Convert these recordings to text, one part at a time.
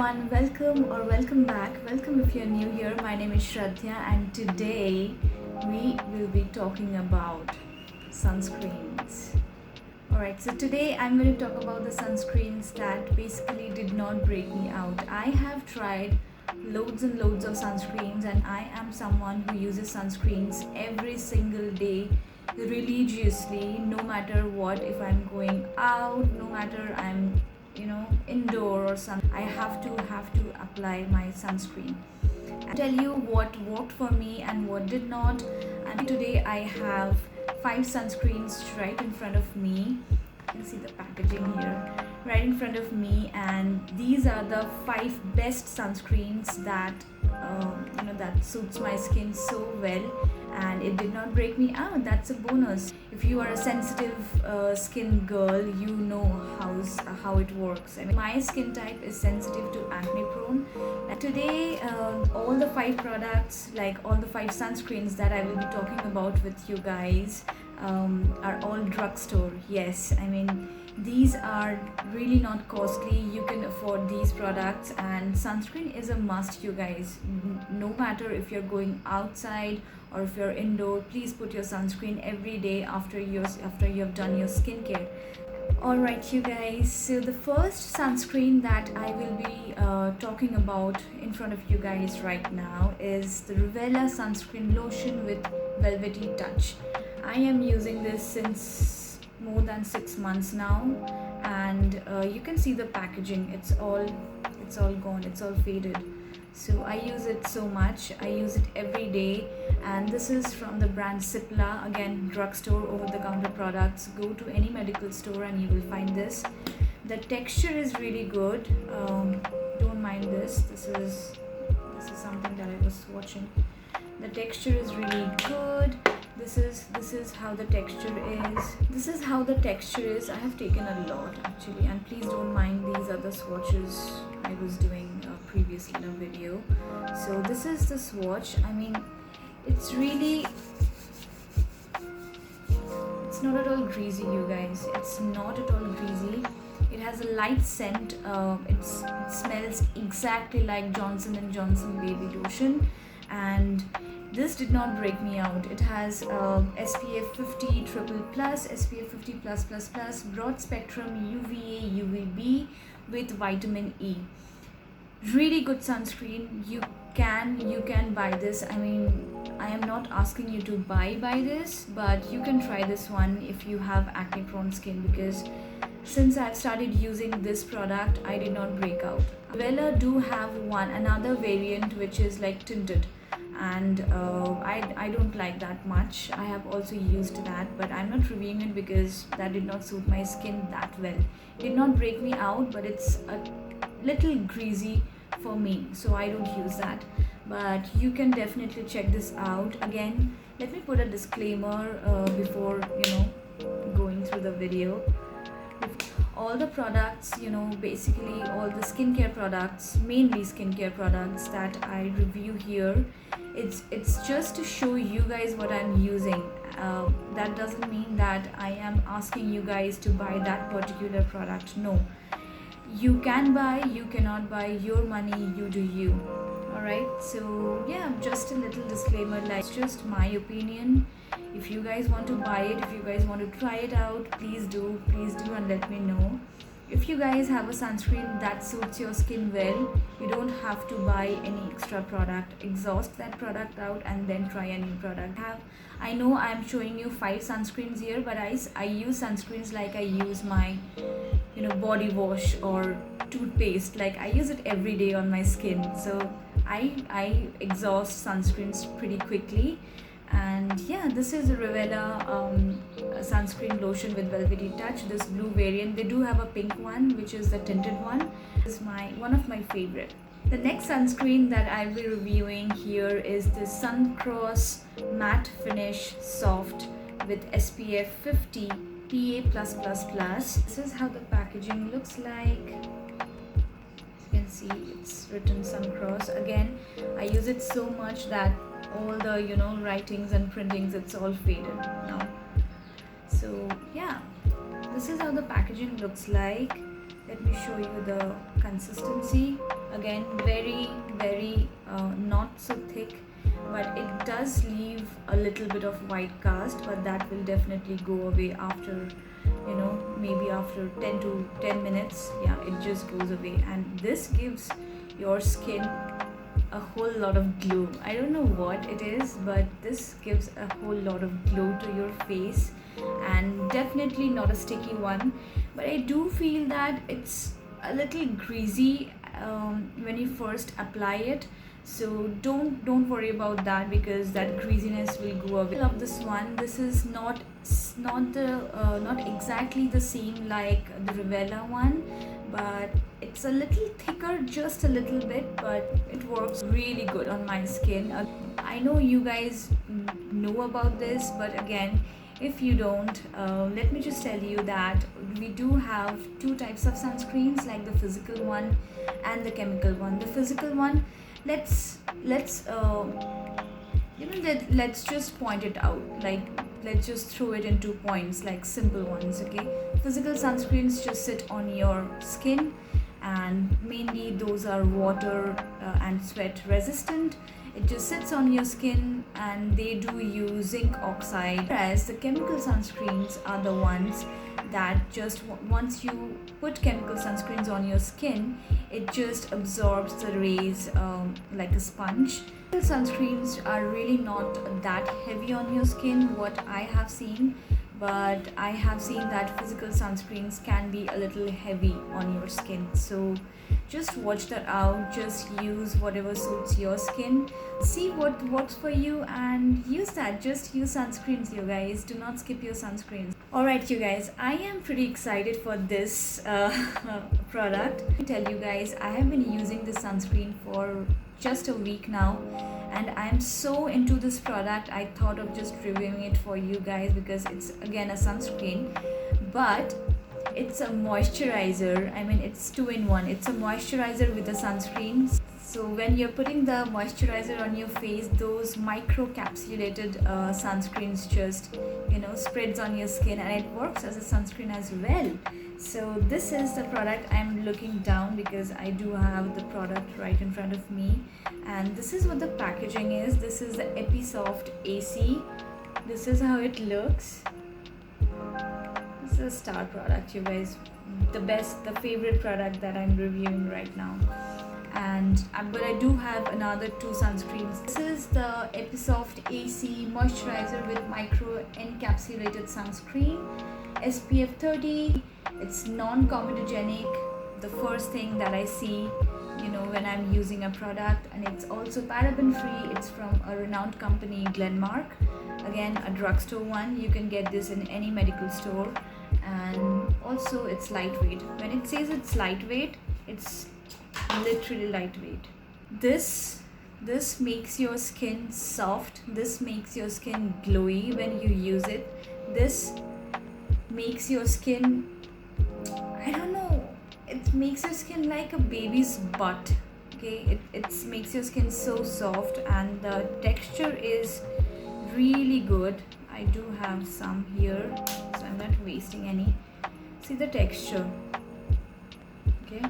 everyone, welcome back. Welcome if you're new here. My name is Shraddha and today we will be talking about sunscreens. Alright, so today I'm going to talk about the sunscreens that basically did not break me out. I have tried loads and loads of sunscreens and I am someone who uses sunscreens every single day religiously, no matter what. If I'm going out, no matter I'm indoor or something, I have to apply my sunscreen. I'll tell you what worked for me and what did not. And today I have 5 sunscreens right in front of me. You can see the packaging here right in front of me, and these are the 5 best sunscreens that that suits my skin so well, and it did not break me out. That's a bonus. If you are a sensitive skin girl, you know how it works. I mean, my skin type is sensitive to acne prone. Today all the 5 products, like all the 5 sunscreens that I will be talking about with you guys, are all drugstore. Yes, I mean, these are really not costly. You can afford these products, and sunscreen is a must, you guys. No matter if you're going outside or if you're indoor, please put your sunscreen every day after you have done your skincare. Alright, you guys, so the first sunscreen that I will be talking about in front of you guys right now is the Revela sunscreen lotion with velvety touch. I am using this since more than 6 months now, and you can see the packaging. It's all gone, it's all faded. So I use it so much. I use it every day, and this is from the brand Cipla. Again, drugstore, over-the-counter products. Go to any medical store and you will find this. The texture is really good. Don't mind this. This is something that I was watching. The texture is really good. This is how the texture is. This is how the texture is. I have taken a lot actually, and please don't mind, these are the swatches I was doing previously in a video. So this is the swatch. I mean, it's not at all greasy, you guys. It's not at all greasy. It has a light scent. It smells exactly like Johnson & Johnson baby lotion, and this did not break me out. It has SPF 50 triple plus, SPF 50 plus plus plus, broad spectrum UVA UVB with vitamin E. Really good sunscreen. You can buy this. I mean, I am not asking you to buy this, but you can try this one if you have acne prone skin, because since I've started using this product, I did not break out. Revela do have another variant which is like tinted, and I don't like that much. I have also used that, but I'm not reviewing it because that did not suit my skin that well. It did not break me out, but it's a little greasy for me, so I don't use that. But you can definitely check this out. Again, let me put a disclaimer before going through the video. All the products, basically all the skincare products, mainly skincare products that I review here, it's just to show you guys what I'm using. That doesn't mean that I am asking you guys to buy that particular product. No, you can buy, you cannot buy. Your money, you do you. Alright, so yeah, just a little disclaimer, like, it's just my opinion. If you guys want to buy it, if you guys want to try it out, please do and let me know. If you guys have a sunscreen that suits your skin well, you don't have to buy any extra product. Exhaust that product out and then try a new product. I know I'm showing you 5 sunscreens here, but I use sunscreens like I use my body wash or toothpaste. Like, I use it every day on my skin, so I exhaust sunscreens pretty quickly. And yeah, this is a Revela sunscreen lotion with velvety touch, this blue variant. They do have a pink one, which is the tinted one. This is one of my favorite. The next sunscreen that I'll be reviewing here is the Suncross Matte Finish Soft with SPF 50 PA+++. This is how the packaging looks like. You can see it's written Suncross. Again, I use it so much that all the writings and printings, it's all faded now. So yeah, this is how the packaging looks like. Let me show you the consistency. Again, very not so thick, but it does leave a little bit of white cast, but that will definitely go away after, maybe after 10 minutes. Yeah, it just goes away, and this gives your skin a whole lot of glow. I don't know what it is, but this gives a whole lot of glow to your face, and definitely not a sticky one. But I do feel that it's a little greasy when you first apply it. So don't worry about that, because that greasiness will go away. I love this one. This is not exactly the same like the Revela one, but it's a little thicker, just a little bit, but it works really good on my skin. I know you guys know about this, but again, if you don't, let me just tell you that we do have two types of sunscreens, like the physical one and the chemical one. The physical one, let's let's just point it out, like let's just throw it into points, like simple ones. Okay, physical sunscreens just sit on your skin, and mainly those are water and sweat resistant. It just sits on your skin, and they do use zinc oxide, whereas the chemical sunscreens are the ones that just once you put chemical sunscreens on your skin, it just absorbs the rays like a sponge. Sunscreens are really not that heavy on your skin, what I have seen, but I have seen that physical sunscreens can be a little heavy on your skin. So just watch that out, just use whatever suits your skin, see what works for you and use that. Just use sunscreens, you guys, do not skip your sunscreens. Alright, you guys, I am pretty excited for this product. Let me tell you guys, I have been using this sunscreen for just a week now, and I'm so into this product. I thought of just reviewing it for you guys, because it's again a sunscreen, but it's a moisturizer. I mean, it's 2-in-1. It's a moisturizer with a sunscreen. So when you're putting the moisturizer on your face, those micro-capsulated sunscreens just spreads on your skin, and it works as a sunscreen as well. So this is the product. I'm looking down because I do have the product right in front of me, and this is what the packaging is. This is the Episoft AC. This is how it looks. This is a star product, you guys. The favorite product that I'm reviewing right now. And but I do have another two sunscreens. This is the Episoft AC moisturizer with micro encapsulated sunscreen, SPF 30. It's non-comedogenic, the first thing that I see when I'm using a product, and it's also paraben free. It's from a renowned company, Glenmark, again a drugstore one. You can get this in any medical store, and also it's lightweight. When it says it's lightweight, it's literally lightweight. This makes your skin soft. This makes your skin glowy when you use it. This makes your skin, I don't know, it makes your skin like a baby's butt. Okay, it makes your skin so soft, and the texture is really good. I do have some here, so I'm not wasting any. See the texture. Okay,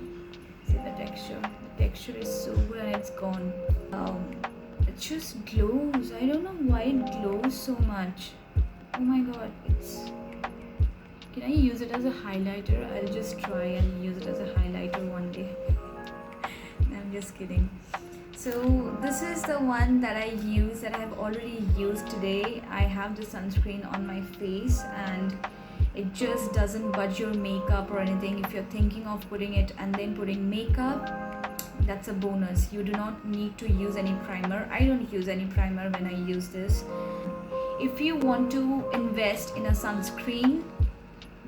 see the texture. The texture is so good, and it's gone. It just glows. I don't know why it glows so much. Oh my god, can I use it as a highlighter? I'll just try and use it as a highlighter one day. I'm just kidding. So this is the one that I use, that I have already used today. I have the sunscreen on my face, and it just doesn't budge your makeup or anything. If you're thinking of putting it and then putting makeup, that's a bonus. You do not need to use any primer. I don't use any primer when I use this. If you want to invest in a sunscreen,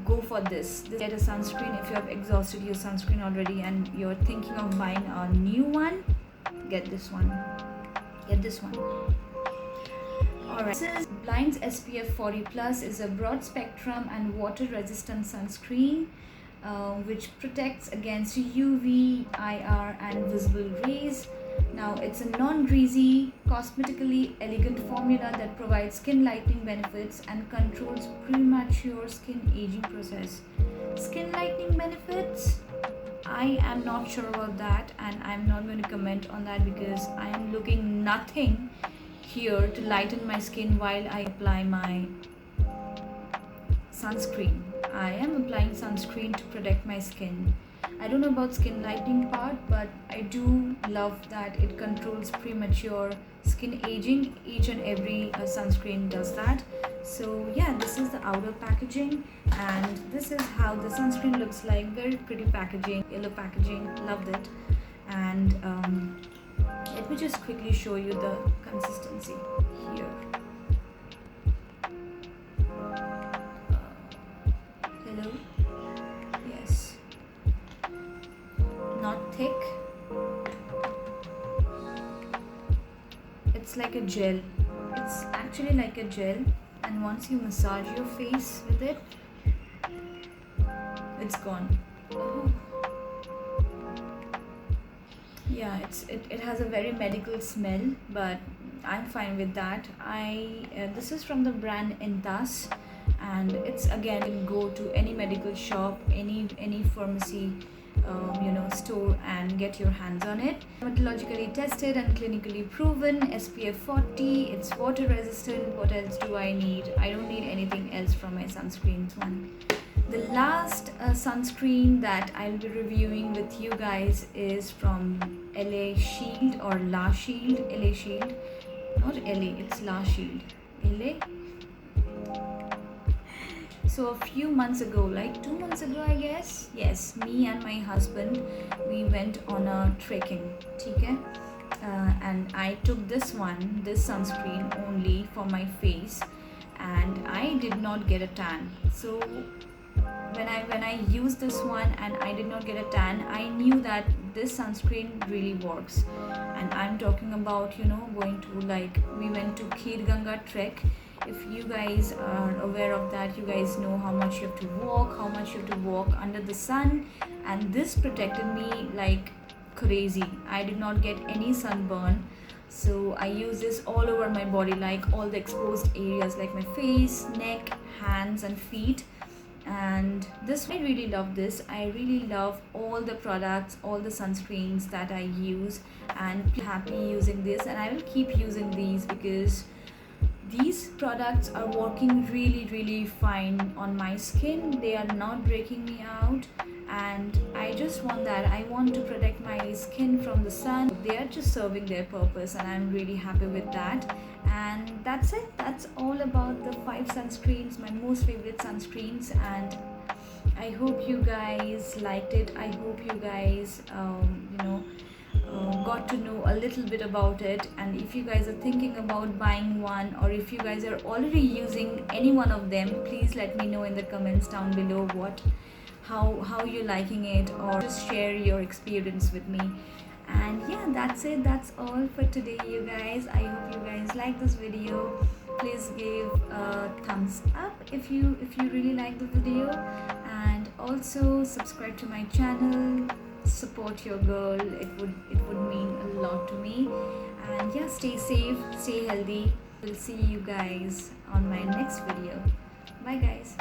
go for this. Get a sunscreen. If you have exhausted your sunscreen already and you're thinking of buying a new one, get this one. Alright, this is Blind's SPF 40 Plus. Is a broad spectrum and water resistant sunscreen which protects against UV, IR and visible rays. Now it's a non-greasy, cosmetically elegant formula that provides skin lightening benefits and controls premature skin aging process. Skin lightening benefits? I am not sure about that, and I'm not going to comment on that because I am looking nothing here to lighten my skin while I apply my sunscreen. I am applying sunscreen to protect my skin. I don't know about skin lightening part, but I do love that it controls premature skin aging. Each and every sunscreen does that. So yeah, this is the outer packaging, and this is how the sunscreen looks like. Very pretty packaging, yellow packaging, loved it. And let me just quickly show you the consistency here. Hello. Yes, not thick. It's like a gel. It's actually like a gel, and once you massage your face with it, it's gone. Oh. Yeah, it has a very medical smell, but I'm fine with that. This is from the brand Entas, and it's again, you can go to any medical shop, any pharmacy, store, and get your hands on it. Dermatologically tested and clinically proven, SPF 40. It's water resistant. What else do I need? I don't need anything else from my sunscreen one. The last sunscreen that I'll be reviewing with you guys is from LA Shield or La Shield. LA Shield, not LA, it's La Shield. LA. So a few months ago, like 2 months ago, I guess, yes, me and my husband, we went on a trekking, okay? And I took this sunscreen only for my face, and I did not get a tan. So when I used this one and I did not get a tan, I knew that this sunscreen really works. And I'm talking about, going to, like, we went to Kir Ganga trek. If you guys are aware of that, you guys know how much you have to walk under the sun, and this protected me like crazy. I did not get any sunburn. So I use this all over my body, like all the exposed areas like my face, neck, hands and feet. And this, I really love this. I really love all the products, all the sunscreens that I use, and I'm happy using this, and I will keep using these because these products are working really fine on my skin. They are not breaking me out, and I just want that. I want to protect my skin from the sun. They are just serving their purpose, and I'm really happy with that. And that's it. That's all about the 5 sunscreens, my most favorite sunscreens, and I hope you guys liked it. I hope you guys got to know a little bit about it. And if you guys are thinking about buying one, or if you guys are already using any one of them, please let me know in the comments down below how you're liking it, or just share your experience with me. And yeah, that's it. That's all for today, you guys. I hope you guys like this video. Please give a thumbs up if you really like the video, and also subscribe to my channel. Support your girl. It would mean a lot to me. And yeah, stay safe, stay healthy. We'll see you guys on my next video. Bye guys.